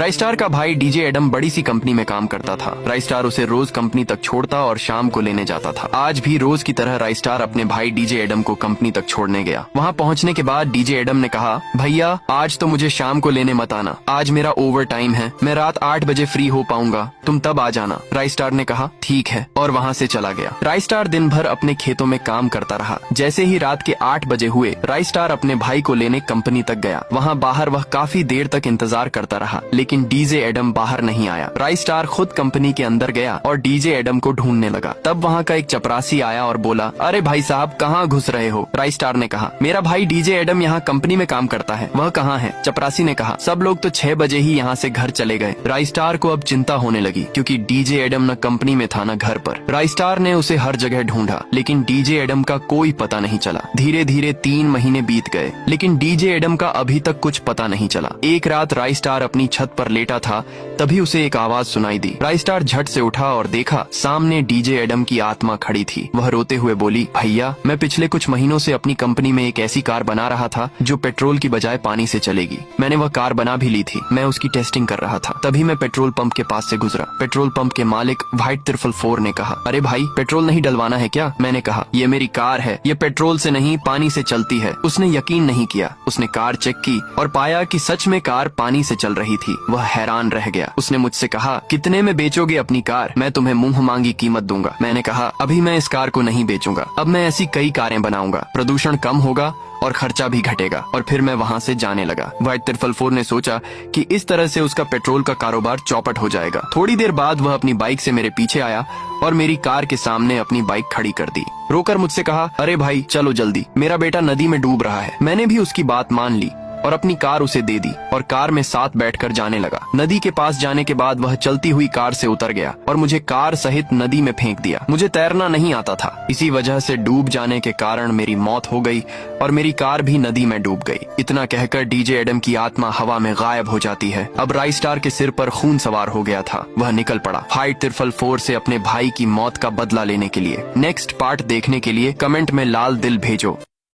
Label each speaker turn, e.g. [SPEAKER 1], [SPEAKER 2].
[SPEAKER 1] राइस्टार का भाई DJ Adam बड़ी सी कंपनी में काम करता था। राइस्टार उसे रोज कंपनी तक छोड़ता और शाम को लेने जाता था। आज भी रोज की तरह राइस्टार अपने भाई डीजे एडम को कंपनी तक छोड़ने गया। वहाँ पहुँचने के बाद डीजे एडम ने कहा, भैया आज तो मुझे शाम को लेने मत आना, आज मेरा ओवर टाइम है, मैं रात 8 बजे फ्री हो पाऊंगा, तुम तब आ जाना। राइस्टार ने कहा ठीक है और वहाँ से चला गया। राइस्टार दिन भर अपने खेतों में काम करता रहा। जैसे ही रात के 8 बजे हुए, राइस्टार अपने भाई को लेने कंपनी तक गया। वहाँ बाहर वह काफी देर तक इंतजार करता रहा, लेकिन डीजे एडम बाहर नहीं आया। राइस्टार खुद कंपनी के अंदर गया और डीजे एडम को ढूंढने लगा। तब वहाँ का एक चपरासी आया और बोला, अरे भाई साहब कहाँ घुस रहे हो? राइस्टार ने कहा, मेरा भाई डीजे एडम यहाँ कंपनी में काम करता है, वह कहाँ है? चपरासी ने कहा, सब लोग तो 6 बजे ही यहाँ से घर चले गए। राइस्टार को अब चिंता होने लगी, क्योंकि डीजे एडम न कंपनी में था न घर पर। राइस्टार ने उसे हर जगह ढूंढा, लेकिन डीजे एडम का कोई पता नहीं चला। धीरे धीरे 3 महीने बीत गए, लेकिन डीजे एडम का अभी तक कुछ पता नहीं चला। एक रात राइस्टार अपनी छत पर लेटा था, तभी उसे एक आवाज सुनाई दी। राइस्टार झट से उठा और देखा सामने डीजे एडम की आत्मा खड़ी थी। वह रोते हुए बोली, भैया मैं पिछले कुछ महीनों से अपनी कंपनी में एक ऐसी कार बना रहा था जो पेट्रोल की बजाय पानी से चलेगी। मैंने वह कार बना भी ली थी, मैं उसकी टेस्टिंग कर रहा था। तभी मैं पेट्रोल पंप के पास से गुजरा। पेट्रोल पंप के मालिक व्हाइट त्रिफल 4 ने कहा, अरे भाई पेट्रोल नहीं डलवाना है क्या? मैंने कहा, ये मेरी कार है, ये पेट्रोल से नहीं पानी से चलती है। उसने यकीन नहीं किया। उसने कार चेक की और पाया कि सच में कार पानी से चल रही थी। वह हैरान रह गया। उसने मुझसे कहा, कितने में बेचोगे अपनी कार? मैं तुम्हें मुंह मांगी कीमत दूंगा। मैंने कहा, अभी मैं इस कार को नहीं बेचूंगा, अब मैं ऐसी कई कारें बनाऊंगा, प्रदूषण कम होगा और खर्चा भी घटेगा। और फिर मैं वहाँ से जाने लगा। व्हाइट त्रिफल 4 ने सोचा कि इस तरह से उसका पेट्रोल का कारोबार चौपट हो जाएगा। थोड़ी देर बाद वह अपनी बाइक से मेरे पीछे आया और मेरी कार के सामने अपनी बाइक खड़ी कर दी। रोकर मुझसे कहा, अरे भाई चलो जल्दी, मेरा बेटा नदी में डूब रहा है। मैंने भी उसकी बात मान ली और अपनी कार उसे दे दी और कार में साथ बैठकर जाने लगा। नदी के पास जाने के बाद वह चलती हुई कार से उतर गया और मुझे कार सहित नदी में फेंक दिया। मुझे तैरना नहीं आता था, इसी वजह से डूब जाने के कारण मेरी मौत हो गई और मेरी कार भी नदी में डूब गई। इतना कहकर डीजे एडम की आत्मा हवा में गायब हो जाती है। अब राइस्टार के सिर पर खून सवार हो गया था। वह निकल पड़ा व्हाइट त्रिफल 4 से अपने भाई की मौत का बदला लेने के लिए। नेक्स्ट पार्ट देखने के लिए कमेंट में लाल दिल भेजो।